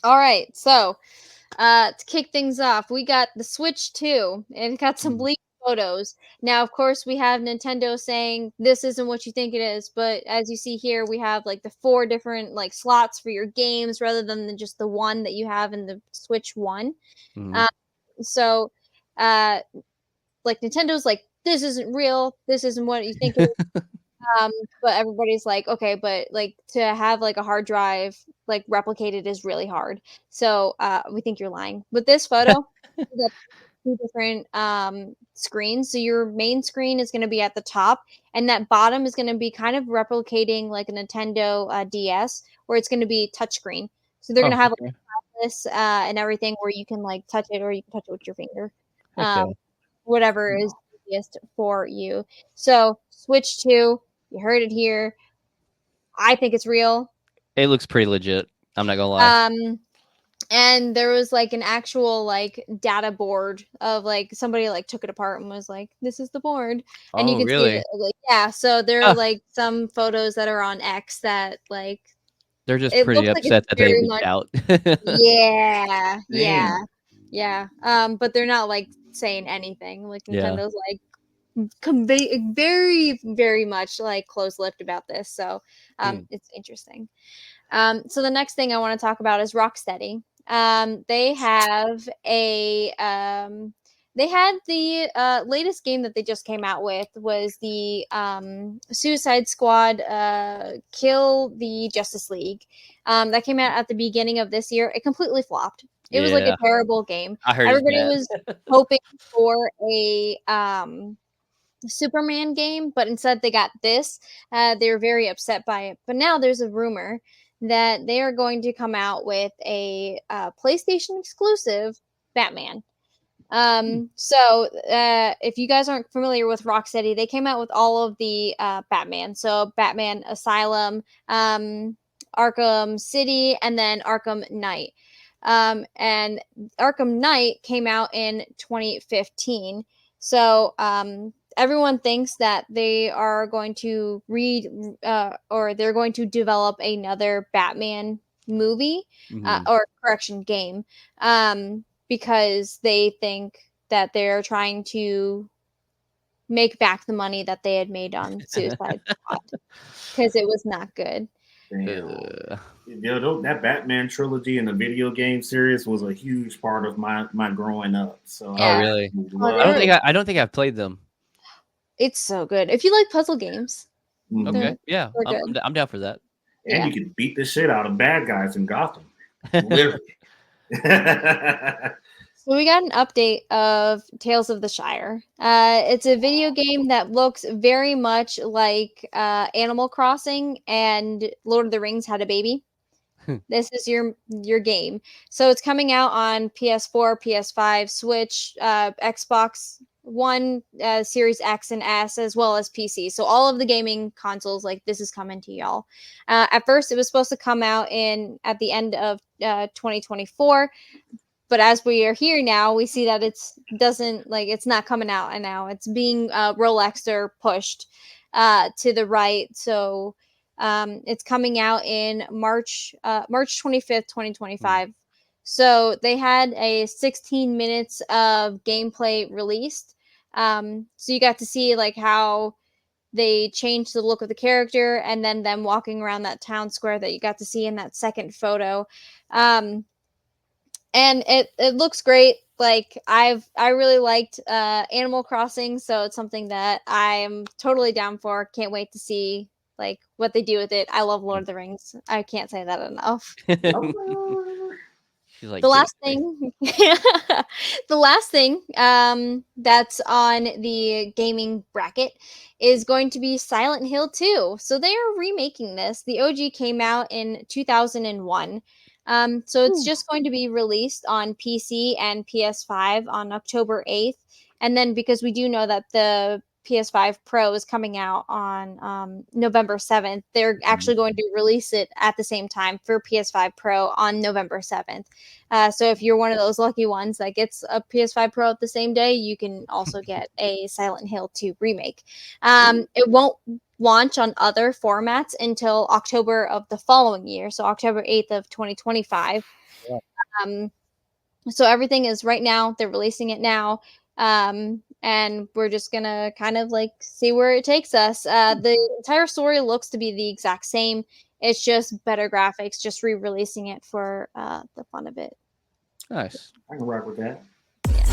All right, so to kick things off, we got the Switch 2, and it got some Mm. leaked photos. Now, of course, we have Nintendo saying this isn't what you think it is, but as you see here, we have like the 4 different like slots for your games rather than just the one that you have in the Switch 1. Mhm. Um, so, uh, like Nintendo's like, this isn't real. This isn't what you think it is. Um, but everybody's like, "Okay, but, like, to have, like, a hard drive, like, replicated is really hard. So, we think you're lying." With this photo, we got 2 different, screens. So your main screen is gonna be at the top, and that bottom is gonna be kind of replicating, like, a Nintendo, DS, where it's gonna be touchscreen. So they're Oh, gonna have, like, okay. this, and everything where you can, like, touch it or you can touch it with your finger. Heck yeah. Whatever is easiest for you. So, Switch 2, you heard it here. I think it's real. It looks pretty legit. I'm not gonna lie. Um, and there was like an actual like data board of like somebody like took it apart and was like, "This is the board," and you Oh, can see really? that like yeah. So there are Ah, like some photos that are on X that like they're just it pretty looks like it's upset that they very leaked much out. yeah, yeah, Damn. yeah. But they're not like saying anything. Like Yeah. Nintendo's like convey very very much like close-lipped about this. So Mm. it's interesting. So the next thing I want to talk about is Rocksteady. They have a they had the latest game that they just came out with was the Suicide Squad Kill the Justice League. That came out at the beginning of this year. It completely flopped. It was like a Yeah. terrible game. I heard it's Everybody bad. was hoping for a Superman game, but instead they got this. They were very upset by it. But now there's a rumor that they are going to come out with a PlayStation exclusive Batman. Hmm. If you guys aren't familiar with Rocksteady, they came out with all of the Batman. So Batman Asylum, Arkham City, and then Arkham Knight. And Arkham Knight came out in 2015. Everyone thinks that they are going to read or they're going to develop another Batman movie Mhm. or correction game. Because they think that they're trying to make back the money that they had made on Suicide Squad because it was not good. Damn. Uh, That Batman trilogy and the video game series was a huge part of my growing up. So oh, Yeah. I really? Oh, I don't love. think I don't think I've played them. it's so good. If you like puzzle games, Mhm. Okay. they're Yeah. they're I'm good. I'm down for that. And Yeah. you could beat the shit out of bad guys in Gotham. Literally. So we got an update of Tales of the Shire. It's a video game that looks very much like Animal Crossing and Lord of the Rings had a baby. This is your game. So it's coming out on PS4, PS5, Switch, Xbox One, Series X and S, as well as PC. So all of the gaming consoles, like this is coming to y'all. At first, it was supposed to come out in at the end of 2024, but as we are here now, we see that it's not coming out, and now it's being relaxed or pushed to the right. So it's coming out in March 25th, Hmm. 2025. So they had a 16 minutes of gameplay released. So you got to see like how they changed the look of the character, and then them walking around that town square that you got to see in that second photo. Um, and it looks great. Like I really liked Animal Crossing, so it's something that I am totally down for. Can't wait to see like what they do with it. I love Lord of the Rings. I can't say that enough. She's like, The "Give it last to me." thing the last thing that's on the gaming bracket is going to be Silent Hill 2. So they are remaking this. The OG came out in 2001. So it's Whew. just going to be released on PC and PS5 on October 8th. And then because we do know that the PS5 Pro is coming out on November 7th, they're Mhm. actually going to release it at the same time for PS5 Pro on November 7th. So if you're one of those lucky ones that gets a PS5 Pro at the same day, you can also get a Silent Hill 2 remake. It won't launch on other formats until October of the following year, so October 8th of 2025. So everything is right now. They're releasing it now. And we're just gonna kind of like see where it takes us. The entire story looks to be the exact same. It's just better graphics, just re-releasing it for the fun of it. Nice. I can rock with that. Yeah.